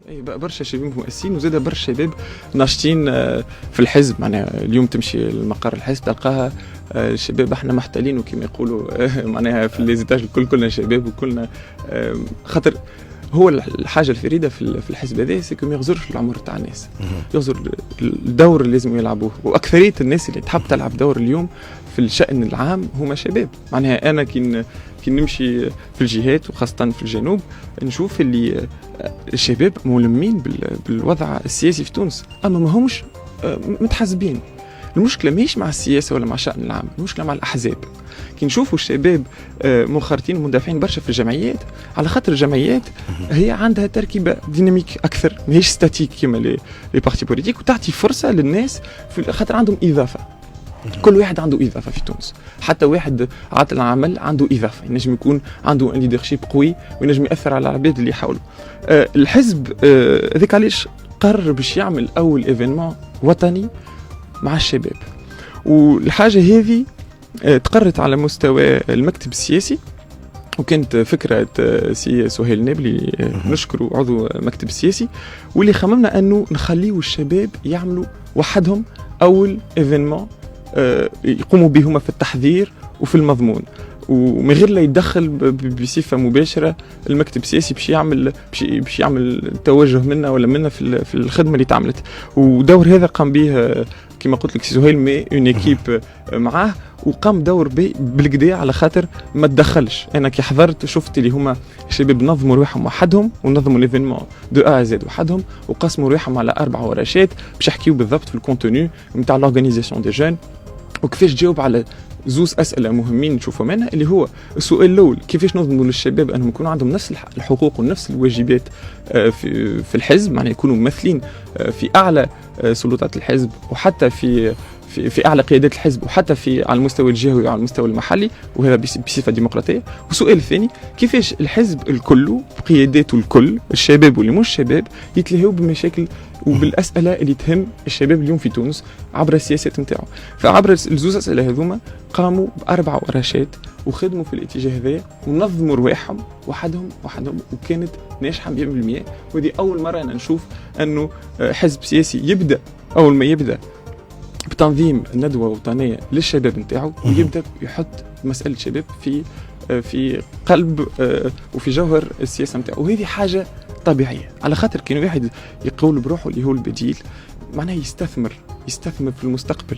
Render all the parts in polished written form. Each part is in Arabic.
اي برشا شباب مؤسسين وزاد برشا شباب ناشطين في الحزب. معناها اليوم تمشي لمقر الحزب تلقاها الشباب احنا محتلين وكما يقولوا معناها في ليزيتاج الكل كلنا شباب وكلنا خاطر هو الحاجه الفريده في الحزب هذا سيكو ما يغزرش العمر تاع الناس، يغزر الدور اللي لازم يلعبوه. واكثريه الناس اللي تحب تلعب دور اليوم في الشأن العام هما شباب. معناها انا كي نمشي في الجهات وخاصه في الجنوب نشوف اللي الشباب ملمين بالوضع السياسي في تونس، اما ما همش متحزبين. المشكله ماهيش مع السياسه ولا مع الشأن العام، المشكله مع الاحزاب. كي نشوفوا الشباب منخرطين ومندفعين برشا في الجمعيات، على خاطر الجمعيات هي عندها تركيبه ديناميك اكثر، ماهيش ستاتيك كما لي بارتي بوليتيك، وتعطي فرصه للناس خاطر عندهم اضافه. كل واحد عنده اضافه في تونس، حتى واحد عاطل عمل عنده اضافه، ينجم يكون عنده ان ليدرشيب قوي وينجم ياثر على العباد اللي حوله. الحزب هذاك علاش قرر باش يعمل اول ايفينمون وطني مع الشباب، والحاجه هذه تقرت على مستوى المكتب السياسي، وكانت فكرة سي سهيل نابلي نشكره عضو مكتب السياسي، واللي خممنا أنه نخليه الشباب يعملوا وحدهم أول إيفينمون يقوموا بهما في التحضير وفي المضمون، ومن غير لا يتدخل بصفة مباشرة المكتب السياسي باش يعمل توجه منا ولا منا في الخدمة اللي تعملت. ودور هذا قام به كما قلت لك سهيل مي اون ايكيب معاه، وقام دور بالكدا على خاطر ما تدخلش. انا كي حضرت شفت اللي هما الشباب نظموا روحهم وحدهم، ونظموا ليفينمون دو ا زد وحدهم، وقسموا روحهم على 4 ورشات باش يحكيوا بالضبط في الكونتوني نتاع لورغانيزاسيون دي جون، وكيفاش تجاوب على زوز أسئلة مهمين نشوفوا منها. اللي هو السؤال الأول كيفاش نضمنوا للشباب أنهم يكونوا عندهم نفس الحقوق ونفس الواجبات في الحزب، معناه يكونوا ممثلين في أعلى سلطات الحزب وحتى في أعلى قيادات الحزب وحتى على المستوى الجهوي وعلى المستوى المحلي، وهذا بصفة ديمقراطية. والسؤال الثاني كيفاش الحزب الكل بقياداته الكل الشباب واللي مش شباب يتلهوا بالمشاكل وبالأسئلة اللي تهم الشباب اليوم في تونس عبر السياسات نتاعو. فعبر الزوز أسئلة هذوما قاموا ب4 ورشات وخدموا في الاتجاه هذا ونظموا رواحهم وحدهم، وكانت ناجحة 100%. ودي أول مرة أنا نشوف أنه حزب سياسي يبدأ أول ما يبدأ بتنظيم ندوة وطنية للشباب نتاعو، ويبدأ يحط مسألة الشباب في قلب وفي جوهر السياسة نتاعو. وهذه حاجة طبيعية، على خاطر كان واحد يقول بروحه اللي هو البديل معناه يستثمر في المستقبل.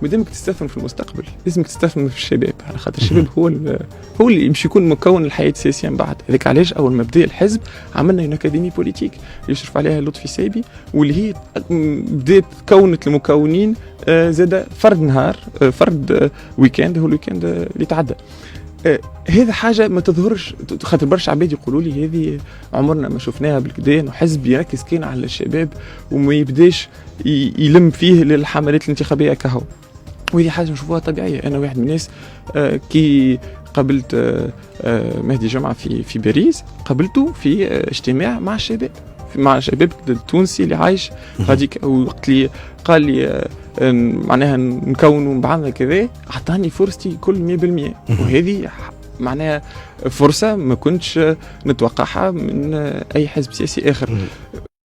مادامك تستثمر في المستقبل لازمك تستثمر في الشباب، على خاطر الشباب هو اللي باش يكون مكون الحياة السياسية من بعد. هذاك علاش أول ما بدا الحزب عملنا اون اكاديمي بوليتيك يشرف عليها لطفي سايبي، واللي هي بدات كونت المكونين زاد فرد نهار فرد ويكاند، هو الويكاند اللي تعدى. هذا حاجة ما تظهرش، خاطر برشا عباد يقولوا لي هذه عمرنا ما شفناها بالكدا، انه حزب يركز كان على الشباب وما يبداش يلم فيه للحملات الانتخابية كهو. وهذه حاجة نشوفوها طبيعية. أنا واحد من الناس كي قابلت مهدي جمعة في باريس، قابلته في اجتماع مع الشباب التونسي اللي عايش هذيك، وقت اللي قال لي معناها نكونوا من بعضنا كذا، أعطاني فرصتي كل 100%. وهذه معناها فرصة ما كنتش نتوقعها من أي حزب سياسي آخر.